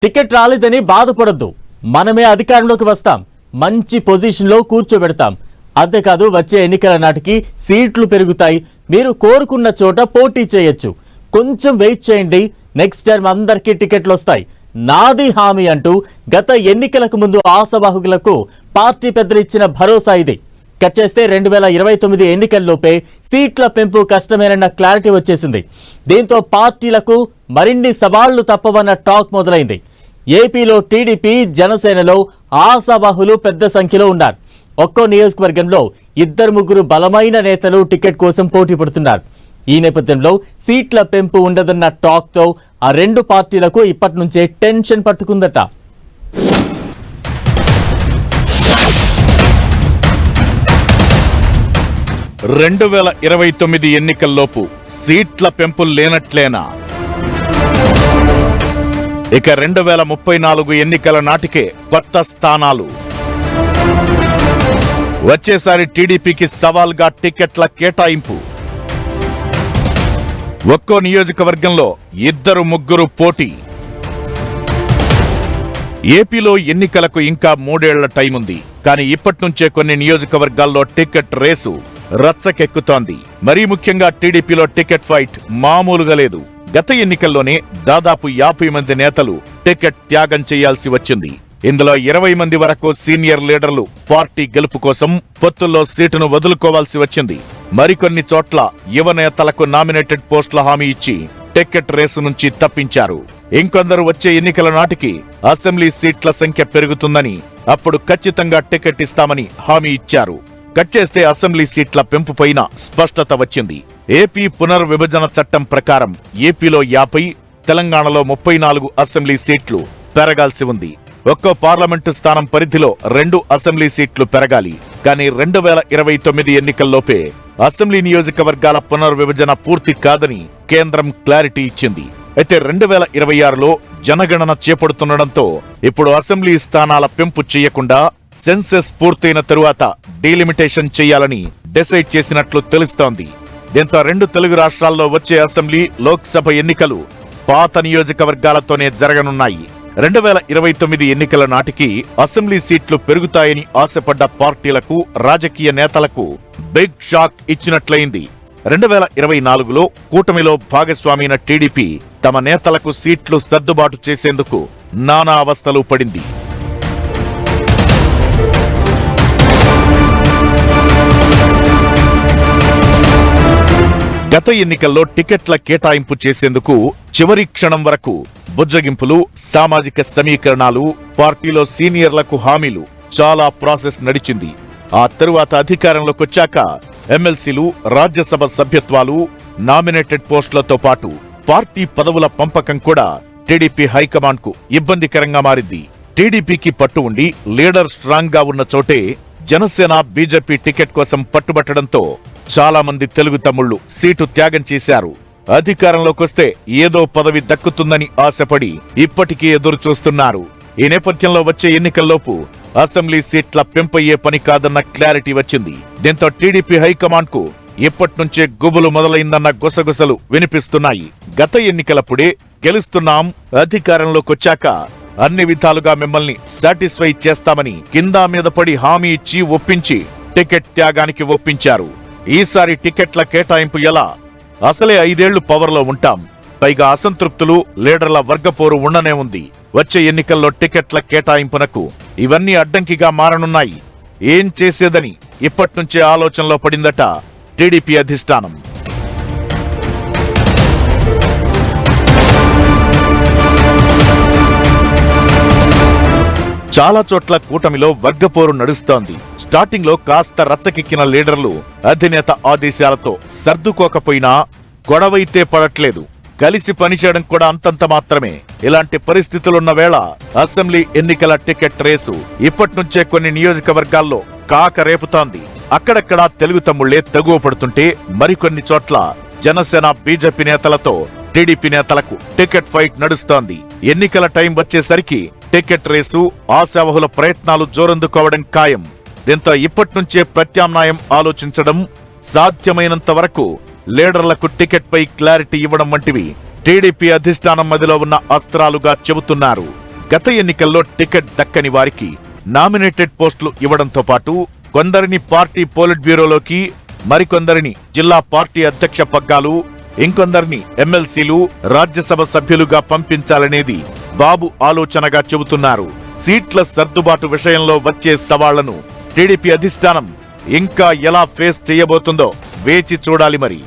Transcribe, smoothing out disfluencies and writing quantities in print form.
Ticket రాలేదని బాధపడొద్దు, మనమే అధికారంలోకి వస్తాం, మంచి పొజిషన్లో కూర్చోబెడతాం. అంతేకాదు వచ్చే ఎన్నికల నాటికి సీట్లు పెరుగుతాయి, మీరు కోరుకున్న చోట పోటీ చేయొచ్చు. కొంచెం వెయిట్ చేయండి, నెక్స్ట్ టైం అందరికీ టికెట్లు వస్తాయి, నాది హామీ అంటూ గత ఎన్నికలకు ముందు ఆశావాహులకు పార్టీ పెద్దలు ఇచ్చిన భరోసా ఇది. కట్ చేస్తే 2029 ఎన్నికల్లోపే సీట్ల పెంపు కష్టమేనన్న క్లారిటీ వచ్చేసింది. దీంతో పార్టీలకు మరిన్ని సవాళ్లు తప్పవన్న టాక్ మొదలైంది. ఏపీలో టీడీపీ, జనసేనలో ఆశావాహులు పెద్ద సంఖ్యలో ఉన్నారు. ఒక్కో నియోజకవర్గంలో 2-3 బలమైన నేతలు టికెట్ కోసం పోటీ పడుతున్నారు. ఈ నేపథ్యంలో సీట్ల పెంపు ఉండదన్న టాక్ తో ఆ రెండు పార్టీలకు ఇప్పటి నుంచే టెన్షన్ పట్టుకుందట. ఎన్నికల్లోపు సీట్ల పెంపు లేనట్లేనా? ఇక 2034 ఎన్నికల నాటికే కొత్త స్థానాలు. వచ్చేసారి టీడీపీకి సవాల్గా టికెట్ల కేటాయింపు. ఒక్కో నియోజకవర్గంలో 2-3 పోటీ. ఏపీలో ఎన్నికలకు ఇంకా 3 ఏళ్ల టైం ఉంది. కానీ ఇప్పటి నుంచే కొన్ని నియోజకవర్గాల్లో టికెట్ రేసు రచ్చకెక్కుతోంది. మరీ ముఖ్యంగా టీడీపీలో టికెట్ ఫైట్ మామూలుగా లేదు. గత ఎన్నికల్లోనే దాదాపు 50 మంది నేతలు టికెట్ త్యాగం చేయాల్సి వచ్చింది. ఇందులో 20 మంది వరకు సీనియర్ లీడర్లు పార్టీ గెలుపు కోసం పొత్తుల్లో సీటును వదులుకోవాల్సి వచ్చింది. మరికొన్ని చోట్ల యువ నేతలకు నామినేటెడ్ పోస్టుల హామీ ఇచ్చి టికెట్ రేసు నుంచి తప్పించారు. ఇంకొందరు వచ్చే ఎన్నికల నాటికి అసెంబ్లీ సీట్ల సంఖ్య పెరుగుతుందని, అప్పుడు ఖచ్చితంగా టికెట్ ఇస్తామని హామీ ఇచ్చారు. కట్ చేస్తే అసెంబ్లీ సీట్ల పెంపుపైన స్పష్టత వచ్చింది. ఏపీ పునర్విభజన చట్టం ప్రకారం ఏపీలో 50, తెలంగాణలో 34 అసెంబ్లీ సీట్లు పెరగాల్సి ఉంది. ఒక్కో పార్లమెంటు స్థానం పరిధిలో 2 అసెంబ్లీ సీట్లు పెరగాలి. కానీ 2029 ఎన్నికల్లోపే అసెంబ్లీ నియోజకవర్గాల పునర్విభజన పూర్తి కాదని కేంద్రం క్లారిటీ ఇచ్చింది. అయితే 2026లో జనగణన చేపడుతుండటంతో ఇప్పుడు అసెంబ్లీ స్థానాల పెంపు చేయకుండా సెన్సెస్ పూర్తయిన తరువాత డీలిమిటేషన్ చేయాలని డిసైడ్ చేసినట్లు తెలుస్తోంది. దీంతో 2 తెలుగు రాష్ట్రాల్లో వచ్చే అసెంబ్లీ, లోక్సభ ఎన్నికలు పాత నియోజకవర్గాలతోనే జరగనున్నాయి. 2029 ఎన్నికల నాటికి అసెంబ్లీ సీట్లు పెరుగుతాయని ఆశపడ్డ పార్టీలకు, రాజకీయ నేతలకు బిగ్ షాక్ ఇచ్చినట్లయింది. 2024లో కూటమిలో భాగస్వామైన టీడీపీ తమ నేతలకు సీట్లు సర్దుబాటు చేసేందుకు నానా అవస్థలు పడింది. గత ఎన్నికల్లో టికెట్ల కేటాయింపు చేసేందుకు చివరి క్షణం వరకు బుజ్జగింపులు, సామాజిక సమీకరణాలు, పార్టీలో సీనియర్లకు హామీలు, చాలా ప్రాసెస్ నడిచింది. ఆ తరువాత అధికారంలోకొచ్చాక ఎమ్మెల్సీలు, రాజ్యసభ సభ్యత్వాలు, నామినేటెడ్ పోస్టులతో పాటు పార్టీ పదవుల పంపకం కూడా టీడీపీ హైకమాండ్ కు ఇబ్బందికరంగా మారింది. టీడీపీకి పట్టు ఉండి లీడర్ స్ట్రాంగ్ గా ఉన్న చోటే జనసేన, బీజేపీ టికెట్ కోసం పట్టుబట్టడంతో చాలా మంది తెలుగు తమ్ముళ్లు సీటు త్యాగం చేశారు. అధికారంలోకొస్తే ఏదో పదవి దక్కుతుందని ఆశపడి ఇప్పటికీ ఎదురు చూస్తున్నారు. ఈ నేపథ్యంలో వచ్చే ఎన్నికల్లోపు అసెంబ్లీ సీట్ల పెంపయ్యే పని కాదన్న క్లారిటీ వచ్చింది. దీంతో టీడీపీ హైకమాండ్ కు ఇప్పట్నుంచే గుబులు మొదలైందన్న గుసగుసలు వినిపిస్తున్నాయి. గత ఎన్నికలప్పుడే గెలుస్తున్నాం, అధికారంలోకొచ్చాక అన్ని విధాలుగా మిమ్మల్ని సాటిస్ఫై చేస్తామని కిందా మీద పడి హామీ ఇచ్చి ఒప్పించి టికెట్ త్యాగానికి ఒప్పించారు. ఈసారి టికెట్ల కేటాయింపు ఎలా? అసలే 5 ఏళ్లు పవర్లో ఉంటాం, పైగా అసంతృప్తులు, లీడర్ల వర్గపోరు ఉండనే ఉంది. వచ్చే ఎన్నికల్లో టికెట్ల కేటాయింపునకు ఇవన్నీ అడ్డంకిగా మారనున్నాయి. ఏం చేసేదని ఇప్పట్నుంచే ఆలోచనలో పడిందట టీడీపీ అధిష్టానం. చాలా చోట్ల కూటమిలో వర్గపోరు నడుస్తోంది. స్టార్టింగ్ లో కాస్త రచ్చకెక్కిన లీడర్లు అధినేత ఆదేశాలతో సర్దుకోకపోయినా గొడవైతే పడట్లేదు. కలిసి పనిచేయడం కూడా అంతంత మాత్రమే. ఇలాంటి పరిస్థితులున్న వేళ అసెంబ్లీ ఎన్నికల టికెట్ రేసు ఇప్పట్నుంచే కొన్ని నియోజకవర్గాల్లో కాక రేపుతోంది. అక్కడక్కడా తెలుగు తమ్ముళ్లే తగువ పడుతుంటే మరికొన్ని చోట్ల జనసేన, బీజేపీ నేతలతో టీడీపీ నేతలకు టికెట్ ఫైట్ నడుస్తోంది. ఎన్నికల టైం వచ్చేసరికి టికెట్ రేసు, ఆశావహుల ప్రయత్నాలు జోరందుకోవడం ఖాయం. దీంతో ఇప్పట్నుంచే ప్రత్యామ్నాయం ఆలోచించడం, సాధ్యమైనంత వరకు లీడర్లకు టికెట్ పై క్లారిటీ ఇవ్వడం వంటివి టీడీపీ అధిష్టానం మధ్యలో ఉన్న అస్త్రాలుగా చెబుతున్నారు. గత ఎన్నికల్లో టికెట్ దక్కని వారికి నామినేటెడ్ పోస్టులు ఇవ్వడంతో పాటు కొందరిని పార్టీ పోలిట్ బ్యూరోలోకి, మరికొందరిని జిల్లా పార్టీ అధ్యక్ష పగ్గాలు, ఇంకొందరిని ఎమ్మెల్సీలు, రాజ్యసభ సభ్యులుగా పంపించాలనేది బాబు ఆలోచనగా చెబుతున్నారు. సీట్ల సర్దుబాటు విషయంలో వచ్చే సవాళ్లను టీడీపీ అధిష్టానం ఇంకా ఎలా ఫేస్ చేయబోతుందో వేచి చూడాలి మరి.